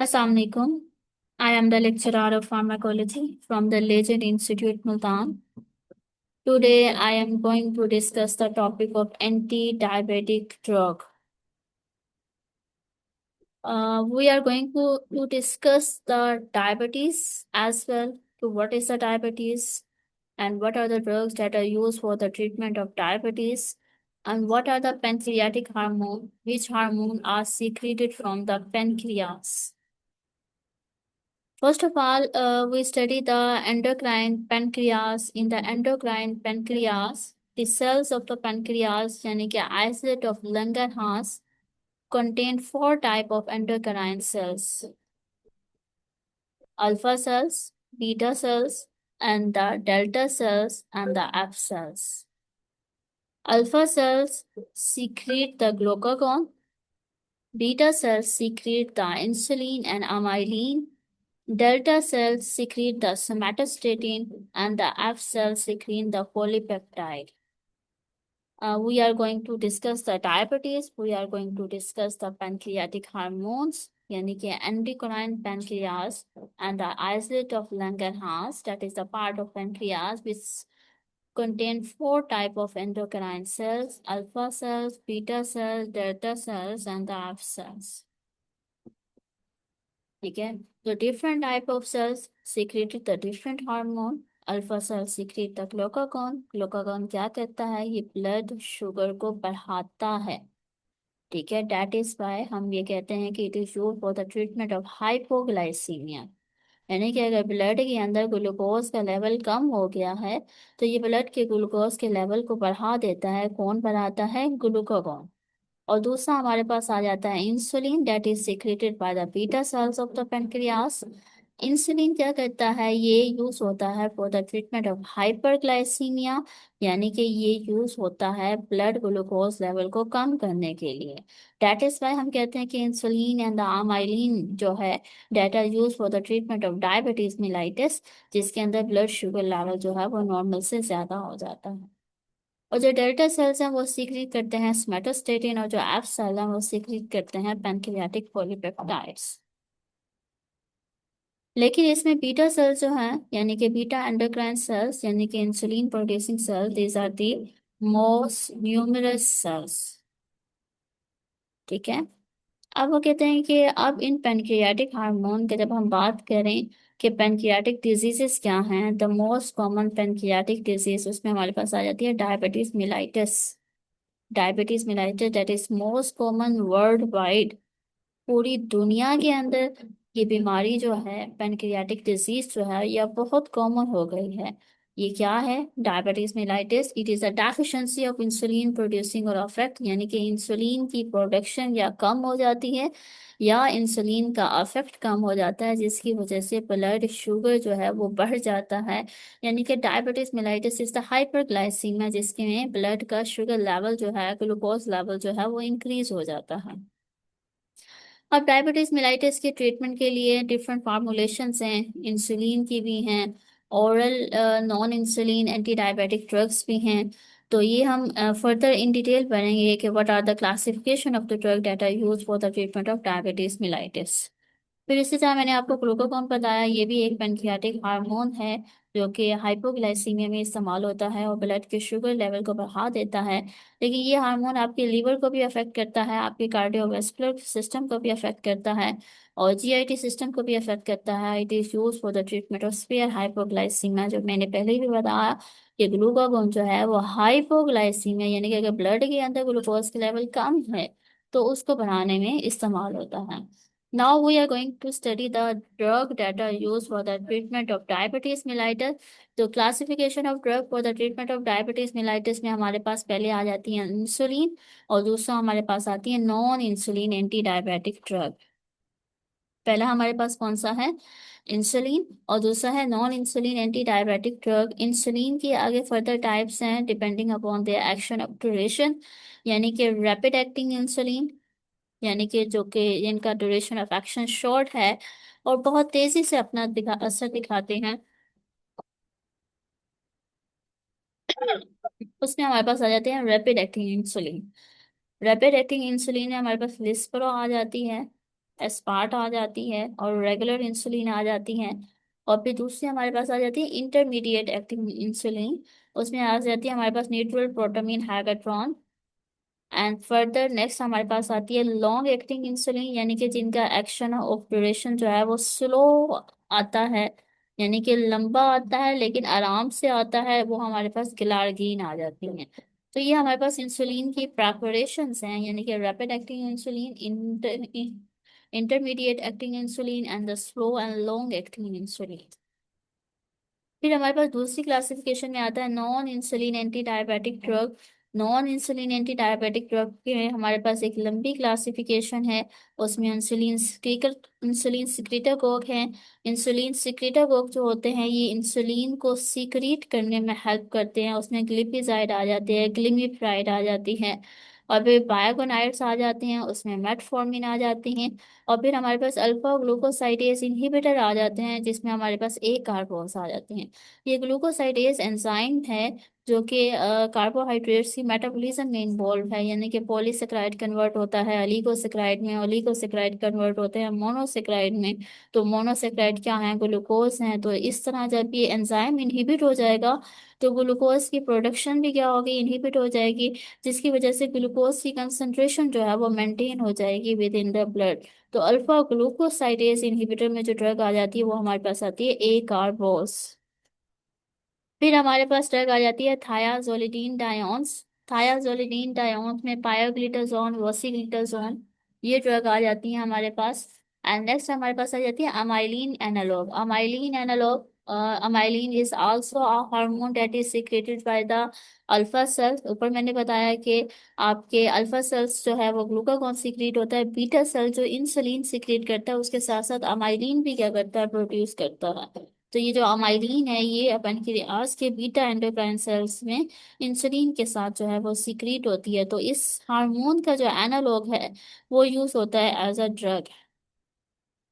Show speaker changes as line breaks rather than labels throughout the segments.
Assalamu alaikum. I am the lecturer of pharmacology from the Legend Institute, Multan. Today, I am going to discuss the topic of anti-diabetic drug. We are going to discuss the diabetes as well. To what is the diabetes and what are the drugs that are used for the treatment of diabetes and what are the pancreatic hormone, which hormone are secreted from the pancreas. First of all, we study the endocrine pancreas. In the endocrine pancreas, the cells of the pancreas, यानी कि isolate of Langerhans, contain four type of endocrine cells: alpha cells, beta cells, and the delta cells and the F cells. Alpha cells secrete the glucagon. Beta cells secrete the insulin and amylin. Delta cells secrete the somatostatin and the F cells secrete the polypeptide. We are going to discuss the diabetes. We are going to discuss the pancreatic hormones, यानी कि endocrine pancreas and the isolate of Langerhans, that is the part of pancreas which contain four type of endocrine cells: alpha cells, beta cells, delta cells, and the F cells. ठीक है, तो different type of cells secreted the different hormone. Alpha cell secrete the glucagon. Glucagon क्या करता है? ये blood sugar को बढ़ाता है. ठीक है, दैट इज वाई हम ये कहते हैं कि it is use for the treatment of hypoglycaemia. यानी कि अगर ब्लड के अंदर ग्लूकोज का लेवल कम हो गया है तो ये ब्लड के ग्लूकोज के लेवल को बढ़ा देता है. कौन बढ़ाता है? ग्लूकागॉन. और दूसरा हमारे पास आ जाता है insulin, that is secreted by the beta cells of the pancreas. Insulin क्या करता है? ये यूज होता है for the treatment of hyperglycaemia. यानी कि ये यूज होता है ब्लड ग्लूकोज लेवल को कम करने के लिए. दैट इज वाई हम कहते हैं कि इंसुलिन एंड द आमाइलिन जो है, that are use for the treatment of diabetes mellitus, जिसके अंदर ब्लड शुगर लेवल जो है वो नॉर्मल से ज्यादा हो जाता है. और जो डेल्टा सेल्स हैं वो सीक्रेट करते हैं स्मेटोस्टेटिन, और जो एफ सेल हैं वो सीक्रेट करते हैं पैनक्रियाटिक पॉलीपेप्टाइड्स. लेकिन इसमें बीटा सेल्स जो हैं, यानी कि बीटा एंडोक्राइन सेल्स, यानी कि insulin producing cell, these are the most numerous cells. ठीक है, अब वो कहते हैं कि अब इन पैनक्रियाटिक हार्मोन के जब हम बात करें कि पैनक्रियाटिक डिजीजेस क्या हैं, the most common pancreatic disease उसमें हमारे पास आ जाती है diabetes mellitus. Diabetes mellitus that is most common world wide. पूरी दुनिया के अंदर ये बीमारी जो है, पैनक्रियाटिक डिजीज जो है, यह बहुत कॉमन हो गई है. ये क्या है? Diabetes mellitus. It is a deficiency of insulin producing और अफेक्ट, यानी कि इंसुलिन की प्रोडक्शन या कम हो जाती है या इंसुलिन का अफेक्ट कम हो जाता है, जिसकी वजह से ब्लड शुगर जो है वो बढ़ जाता है. यानी कि diabetes mellitus is the hyperglycaemia, जिसके में ब्लड का शुगर लेवल जो है, ग्लूकोज लेवल जो है वो इंक्रीज हो जाता है. अब डायबिटीज मिलाइटिस के ट्रीटमेंट के लिए डिफरेंट फार्मूलेशंस हैं, इंसुलिन की भी हैं, oral non insulin anti diabetic drugs भी हैं. तो ये हम फर्दर इन डिटेल पढ़ेंगे कि what are the classification of the drug that are use for the treatment of diabetes mellitus. फिर इसी तरह मैंने आपको ग्लूकागॉन बताया, ये भी एक पैनक्रियाटिक हार्मोन है जो कि हाइपोग्लाइसीमिया में इस्तेमाल होता है और ब्लड के शुगर लेवल को बढ़ा देता है. लेकिन ये हार्मोन आपके लीवर को भी अफेक्ट करता है, आपके कार्डियोवास्कुलर सिस्टम को भी अफेक्ट करता है और जीआईटी सिस्टम को भी अफेक्ट करता है. It is use for the treatment of spare hypoglycaemia. जो मैंने पहले भी बताया कि ग्लूकागॉन जो है वो हाइपोग्लाइसीमिया, यानी कि अगर ब्लड के अंदर ग्लूकोज के लेवल कम है तो उसको बढ़ाने में इस्तेमाल होता है. Now we are going to study the drug that are used for the treatment of diabetes mellitus. तो classification of drug for the treatment of diabetes mellitus में हमारे पास पहले आ जाती है इंसुलिन और दूसरा हमारे पास आती है non insulin anti diabetic drug. पहला हमारे पास कौन सा है? इंसुलिन, और दूसरा है non insulin anti diabetic drug. Insulin के आगे फर्दर टाइप्स हैं depending upon their action of duration, यानी कि रैपिड एक्टिंग इंसुलिन, यानी कि जो कि इनका ड्यूरेशन ऑफ एक्शन शॉर्ट है और बहुत तेजी से अपना असर दिखाते हैं. उसमें हमारे पास आ जाते हैं rapid acting insulin. Rapid acting insulin में हमारे पास लिस्प्रो आ जाती है. एस्पार्ट आ जाती है और रेगुलर इंसुलिन आ जाती है। और फिर दूसरी हमारे पास आ जाती है इंटरमीडिएट एक्टिंग इंसुलिन। उसमें आ जाती है हमारे पास neutral protamine Hagedorn. And further next हमारे पास आती है लॉन्ग एक्टिंग इंसुलिन, यानी कि जिनका एक्शन ऑफ ड्यूरेशन जो है वो स्लो आता है, यानी कि लंबा आता है लेकिन आराम से आता है, वो हमारे पास गिलार्गीन आ जाती है। तो ये हमारे पास इंसुलिन की प्रिपरेशंस हैं, यानी कि rapid acting insulin, intermediate acting insulin and the slow and long acting insulin. फिर हमारे पास दूसरी क्लासिफिकेशन में आता है non insulin anti diabetic drug. Non insulin anti diabetic drug के हमारे पास एक लंबी क्लासिफिकेशन है। उसमें इंसुलिन सिक्रीटागोग है। इंसुलिन सिक्रीटागोग जो होते हैं ये इंसुलिन को सीक्रीट करने में हेल्प करते हैं। उसमें ग्लिपिजाइड आ जाते हैं, ग्लिमिफ्राइड आ जाती है, और फिर बायोगोनाइड्स आ जाते हैं, उसमें मेटफॉर्मिन आ जाते हैं। और फिर हमारे पास अल्फा ग्लूकोसाइडेज इनहिबिटर आ जाते हैं, जिसमें हमारे पास ए कार्बोन्स आ जाते हैं। ये ग्लूकोसाइडेज एंजाइम है जो कि कार्बोहाइड्रेट्स की मेटाबॉलिज्म में इन्वॉल्व है, यानी कि पॉलीसेक्राइड कन्वर्ट होता है अलीगोसेक्राइड में, ओलिगोसेक्राइड कन्वर्ट होते हैं मोनोसेक्राइड में। तो मोनोसेक्राइड क्या है, ग्लूकोज है। तो इस तरह जब ये एंजाइम इनहिबिट हो जाएगा तो ग्लूकोज की प्रोडक्शन भी क्या होगी, इनहिबिट हो जाएगी, जिसकी वजह से ग्लूकोज की कंसंट्रेशन जो है वो मेंटेन हो जाएगी विद इन द ब्लड। तो अल्फा ग्लूकोसाइडेज इनहिबिटर में जो ड्रग आ जाती है वो हमारे पास आती है ए कार्बोस। फिर हमारे पास ड्रग आ जाती है थायाजोलिडीन डायोन्स। थायाजोलिडीन डायोन्स में पायोग्लिटाजोन, वोसिग्लिटाजोन, ये ड्रग आ जाती है हमारे पास। एंड नेक्स्ट हमारे पास आ जाती है amylin analog. Amylin analog, amylin is also a hormone that is secreted by the alpha cells. ऊपर मैंने बताया कि आपके अल्फा सेल्स जो है वो ग्लूकागॉन सीक्रेट होता है, बीटा सेल जो इंसुलिन सीक्रेट करता है, उसके साथ साथ अमाइलिन भी क्या करता है, प्रोड्यूस करता है। तो ये जो अमाइलिन है ये अपन पेनक्रियास के बीटा एंडोक्राइन सेल्स में इंसुलिन के साथ जो है वो सीक्रेट होती है। तो इस हार्मोन का जो एनालॉग है वो यूज होता है एज अ ड्रग।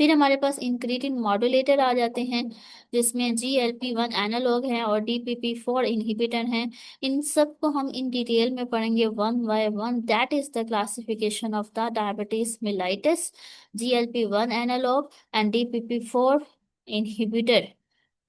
फिर हमारे पास इंक्रीटिन मॉड्यूलेटर आ जाते हैं, जिसमें GLP-1 एनालॉग है और DPP-4 इनहिबिटर हैं। इन सब को हम इन डिटेल में पढ़ेंगे one by one. That is the classification of the diabetes mellitus, GLP-1 analog and DPP-4 inhibitor.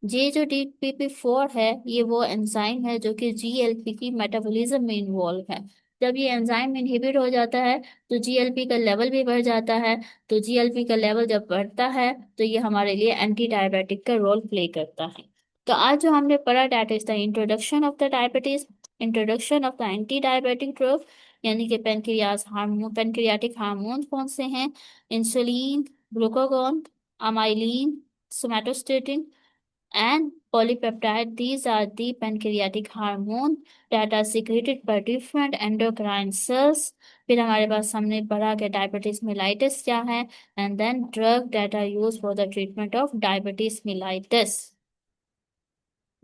ये जो DPP-4 है ये वो एंजाइम है जो कि GLP की मेटाबॉलिज्म में इन्वॉल्व है। जब ये एंजाइम इनहिबिट हो जाता है तो GLP का लेवल भी बढ़ जाता है। तो GLP का लेवल जब बढ़ता है तो ये हमारे लिए एंटी डायबिटिक का रोल प्ले करता है। तो आज जो हमने पढ़ा that is the introduction of the diabetes, introduction of the anti diabetic drug, यानी कि पेनक्रियास हार्मोन, पेनक्रियाटिक हार्मोन कौन से हैं, insulin, glucagon, amylin, somatostatin and polypeptide. These are the pancreatic hormone that are secreted by different endocrine cells. फिर हमारे पास हमने पढ़ा कि डायबिटीज मिलाइटिस क्या है, and then drug that are used for the treatment of diabetes mellitus.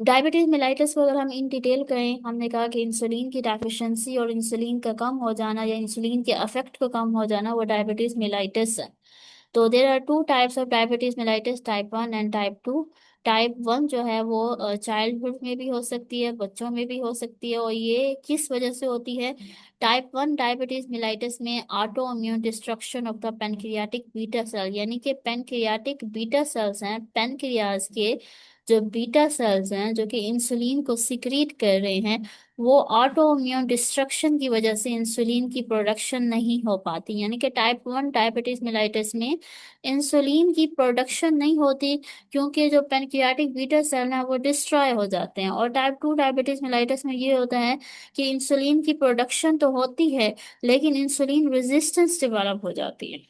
Diabetes mellitus को अगर हम इन डिटेल करें, हमने कहा कि इंसुलिन की डेफिशिएंसी और इंसुलिन का कम हो जाना या इंसुलिन के अफेक्ट को कम हो जाना वो डायबिटीज मिलाइटिस है। तो there are two types of diabetes mellitus, type 1 and type 2। Type 1 जो है वो चाइल्डहुड में भी हो सकती है, बच्चों में भी हो सकती है। और ये किस वजह से होती है, टाइप 1 डायबिटीज मेलाइटिस में autoimmune destruction of the pancreatic beta cell, यानी कि पेनक्रियाटिक बीटा सेल्स हैं, पेनक्रियाज के जो बीटा सेल्स हैं जो कि इंसुलिन को सिक्रीट कर रहे हैं, वो ऑटो इम्यून डिस्ट्रक्शन की वजह से इंसुलिन की प्रोडक्शन नहीं हो पाती। यानी कि टाइप 1 डायबिटीज मेलाइटिस में इंसुलिन की प्रोडक्शन नहीं होती, क्योंकि जो पेनक्रियाटिक बीटा सेल है वो डिस्ट्रॉय हो जाते हैं। और टाइप 2 डायबिटीज मेलाइटिस में ये होता है कि इंसुलिन की प्रोडक्शन तो होती है लेकिन इंसुलिन रेजिस्टेंस डेवलप हो जाती है,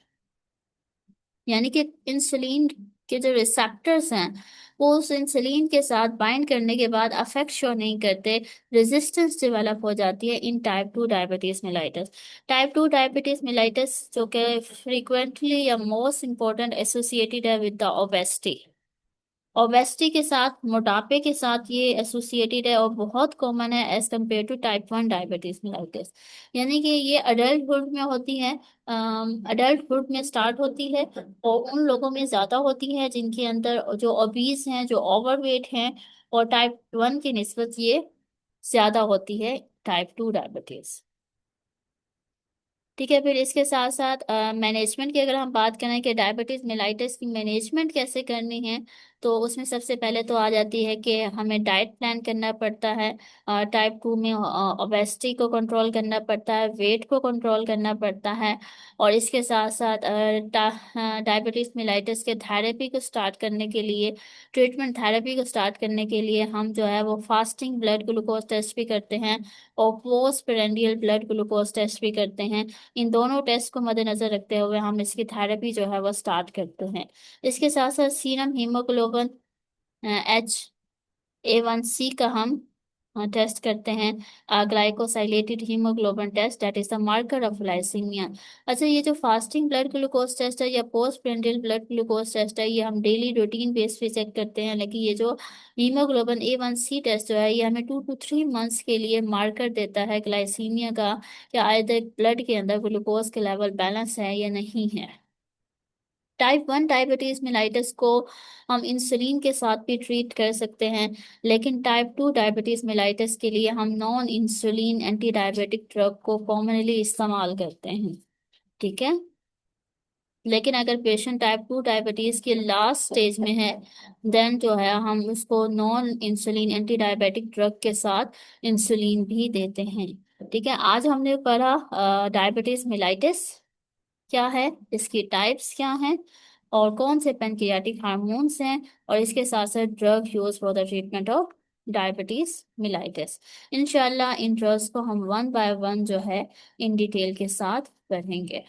यानी कि इंसुलिन के जो रिसेप्टर्स हैं वो उस इंसुलिन के साथ बाइंड करने के बाद अफेक्ट शो नहीं करते, रेजिस्टेंस डेवलप हो जाती है in type 2 diabetes mellitus. Type 2 diabetes mellitus जो कि फ्रीक्वेंटली या मोस्ट इम्पोर्टेंट एसोसिएटेड है विद द ओबेसिटी, ओबेसिटी के साथ, मोटापे के साथ ये एसोसिएटेड है और बहुत कॉमन है as compare to type 1 diabetes mellitus. यानी कि ये अडल्टहुड में होती है, अडल्टहुड में स्टार्ट होती है और उन लोगों में ज्यादा होती है जिनके अंदर जो ओबीज हैं, जो ओवरवेट हैं। और टाइप 1 की निस्बत ये ज्यादा होती है टाइप 2 डायबिटीज। ठीक है, फिर इसके साथ साथ मैनेजमेंट की अगर हम बात करें कि डायबिटीज मेलाइटिस की मैनेजमेंट कैसे करनी है, तो उसमें सबसे पहले तो आ जाती है कि हमें डाइट प्लान करना पड़ता है। टाइप 2 में ओबेसिटी को कंट्रोल करना पड़ता है, वेट को कंट्रोल करना पड़ता है। और इसके साथ साथ डायबिटीज मेलाइटिस के थेरेपी को स्टार्ट करने के लिए, ट्रीटमेंट थेरेपी को स्टार्ट करने के लिए हम जो है वो फास्टिंग ब्लड ग्लूकोज टेस्ट भी करते हैं और postprandial blood glucose test भी करते हैं। इन दोनों टेस्ट को मद्देनजर रखते हुए हम इसकी थेरेपी जो है वो स्टार्ट करते हैं। इसके साथ साथ सीरम हीमोग्लोबिन HA1C का हम टेस्ट करते हैं, glycosylated haemoglobin test, that is the marker of glycaemia. अच्छा, ये जो फास्टिंग ब्लड ग्लूकोज टेस्ट है या postprandial blood glucose test है, ये हम डेली रूटीन बेस पे चेक करते हैं। लेकिन ये जो हीमोग्लोबिन A1C टेस्ट जो है, ये हमें 2 to 3 मंथ्स के लिए मार्कर देता है ग्लाइसीमिया का, कि आयदर ब्लड के अंदर ग्लूकोज के लेवल बैलेंस है या नहीं है। टाइप 1 डायबिटीज मेलाइटिस को हम इंसुलिन के साथ भी ट्रीट कर सकते हैं, लेकिन टाइप 2 डायबिटीज मेलाइटिस के लिए हम non insulin anti diabetic drug को कॉमनली इस्तेमाल करते हैं। ठीक है। लेकिन अगर पेशेंट टाइप 2 डायबिटीज के लास्ट स्टेज में है, देन जो है हम उसको non insulin anti diabetic drug के साथ इंसुलिन भी देते हैं। ठीक है, आज हमने पढ़ा डायबिटीज मेलाइटिस क्या है, इसकी टाइप्स क्या हैं, और कौन से पैनक्रियाटिक हार्मोन्स हैं, और इसके साथ साथ drug use for the treatment of diabetes mellitus. इंशाल्लाह इन ड्रग्स को हम वन बाय वन जो है इन डिटेल के साथ पढ़ेंगे।